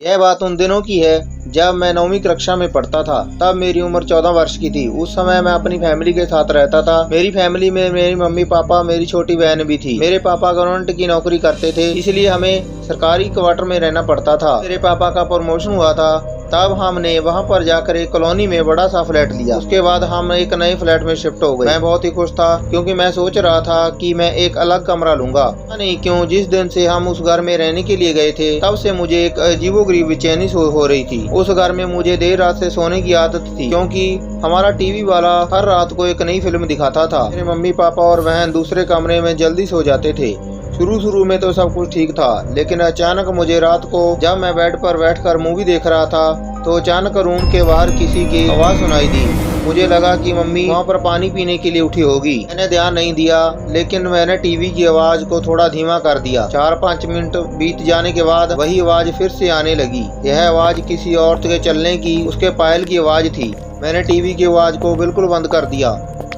यह बात उन दिनों की है जब मैं 9वीं कक्षा में पढ़ता था। तब मेरी उम्र 14 वर्ष की थी। उस समय मैं अपनी फैमिली के साथ रहता था। मेरी फैमिली में मेरी मम्मी पापा, मेरी छोटी बहन भी थी। मेरे पापा गवर्नमेंट की नौकरी करते थे, इसलिए हमें सरकारी क्वार्टर में रहना पड़ता था। मेरे पापा का प्रमोशन हुआ था, तब हमने वहां पर जाकर एक कॉलोनी में बड़ा सा फ्लैट लिया। उसके बाद हम एक नए फ्लैट में शिफ्ट हो गए। मैं बहुत ही खुश था क्योंकि मैं सोच रहा था कि मैं एक अलग कमरा लूंगा। पता नहीं क्यों जिस दिन से हम उस घर में रहने के लिए गए थे, तब से मुझे एक अजीबोगरीब बेचैनी हो रही थी। उस घर में मुझे देर रात से सोने की आदत थी क्योंकि हमारा टीवी वाला हर रात को एक नई फिल्म दिखाता था। मेरे मम्मी पापा और बहन दूसरे कमरे में जल्दी सो जाते थे। शुरू में तो सब कुछ ठीक था, लेकिन अचानक मुझे रात को जब मैं बेड पर बैठकर मूवी देख रहा था तो अचानक रूम के बाहर किसी की आवाज सुनाई दी। मुझे लगा कि मम्मी वहाँ पर पानी पीने के लिए उठी होगी। मैंने ध्यान नहीं दिया, लेकिन मैंने टीवी की आवाज को थोड़ा धीमा कर दिया। 4-5 मिनट बीत जाने के बाद वही आवाज फिर से आने लगी। यह आवाज किसी औरत के चलने की, उसके पायल की आवाज थी। मैंने टीवी की आवाज को बिल्कुल बंद कर दिया,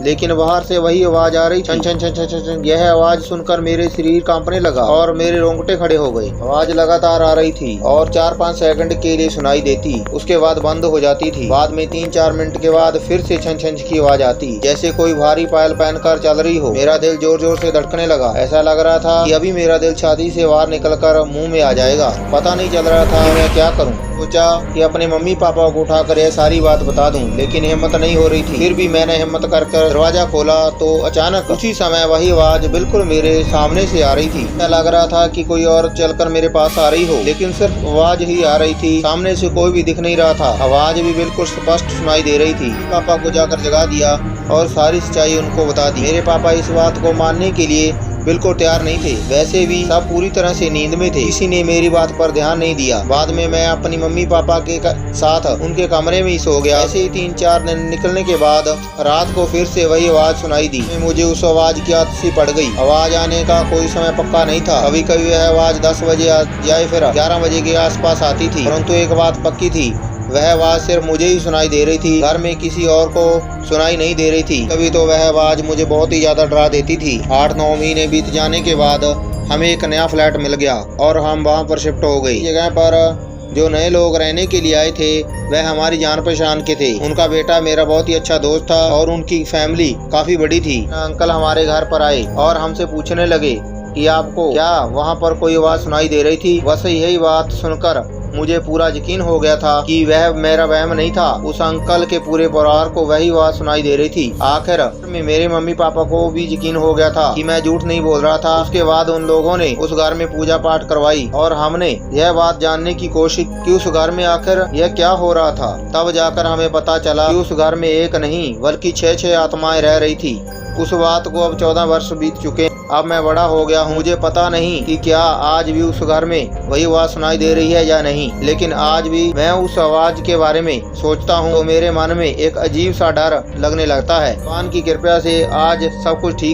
लेकिन बाहर से वही आवाज आ रही थी। छन छन छन छन छन। यह आवाज सुनकर मेरे शरीर कांपने लगा और मेरे रोंगटे खड़े हो गए। आवाज लगातार आ रही थी और 4-5 सेकंड के लिए सुनाई देती, उसके बाद बंद हो जाती थी। बाद में 3-4 मिनट के बाद फिर से छन छन की आवाज आती, जैसे कोई भारी पायल पहनकर चल रही हो। मेरा दिल जोर जोर से धड़कने लगा। ऐसा लग रहा था कि अभी मेरा दिल छाती से बाहर निकलकर मुंह में आ जाएगा। पता नहीं चल रहा था मैं क्या करूं। सोचा कि अपने मम्मी पापा को उठाकर यह सारी बात बता दूं, लेकिन हिम्मत नहीं हो रही थी। फिर भी मैंने हिम्मत कर दरवाजा खोला तो अचानक उसी समय वही आवाज बिल्कुल मेरे सामने से आ रही थी। ऐसा लग रहा था कि कोई और चलकर मेरे पास आ रही हो, लेकिन सिर्फ आवाज ही आ रही थी। सामने से कोई भी दिख नहीं रहा था। आवाज भी बिल्कुल स्पष्ट सुनाई दे रही थी। पापा को जाकर जगा दिया और सारी सच्चाई उनको बता दी। मेरे पापा इस बात को मानने के लिए बिल्कुल तैयार नहीं थे। वैसे भी सब पूरी तरह से नींद में थे, किसी ने मेरी बात पर ध्यान नहीं दिया। बाद में मैं अपनी मम्मी पापा के साथ उनके कमरे में ही सो गया। ऐसे ही 3-4 दिन निकलने के बाद रात को फिर से वही आवाज सुनाई दी। मुझे उस आवाज की आदत सी पड़ गई। आवाज आने का कोई समय पक्का नहीं था। कभी कभी वह आवाज 10 बजे या फिर 11 बजे के आसपास आती थी, परंतु एक बात पक्की थी, वह आवाज सिर्फ मुझे ही सुनाई दे रही थी। घर में किसी और को सुनाई नहीं दे रही थी। कभी तो वह आवाज मुझे बहुत ही ज्यादा डरा देती थी। 8-9 महीने बीत जाने के बाद हमें एक नया फ्लैट मिल गया और हम वहां पर शिफ्ट हो गए। जगह पर जो नए लोग रहने के लिए आए थे वह हमारी जान पहचान के थे। उनका बेटा मेरा बहुत ही अच्छा दोस्त था और उनकी फैमिली काफी बड़ी थी। अंकल हमारे घर पर आए और हमसे पूछने लगे कि आपको क्या वहाँ पर कोई आवाज सुनाई दे रही थी। बस यही बात सुनकर मुझे पूरा यकीन हो गया था कि वह मेरा वहम नहीं था। उस अंकल के पूरे परिवार को वही आवाज सुनाई दे रही थी। आखिर में मेरे मम्मी पापा को भी यकीन हो गया था कि मैं झूठ नहीं बोल रहा था। उसके बाद उन लोगों ने उस घर में पूजा पाठ करवाई और हमने यह बात जानने की कोशिश की उस घर में आखिर यह क्या हो रहा था। तब जाकर हमें पता चला कि उस घर में एक नहीं बल्कि 6 आत्माएं रह रही थी। उस बात को अब 14 वर्ष बीत चुके। अब मैं बड़ा हो गया हूँ। मुझे पता नहीं कि क्या आज भी उस घर में वही आवाज सुनाई दे रही है या नहीं, लेकिन आज भी मैं उस आवाज के बारे में सोचता हूँ तो मेरे मन में एक अजीब सा डर लगने लगता है। भगवान की कृपा से आज सब कुछ ठीक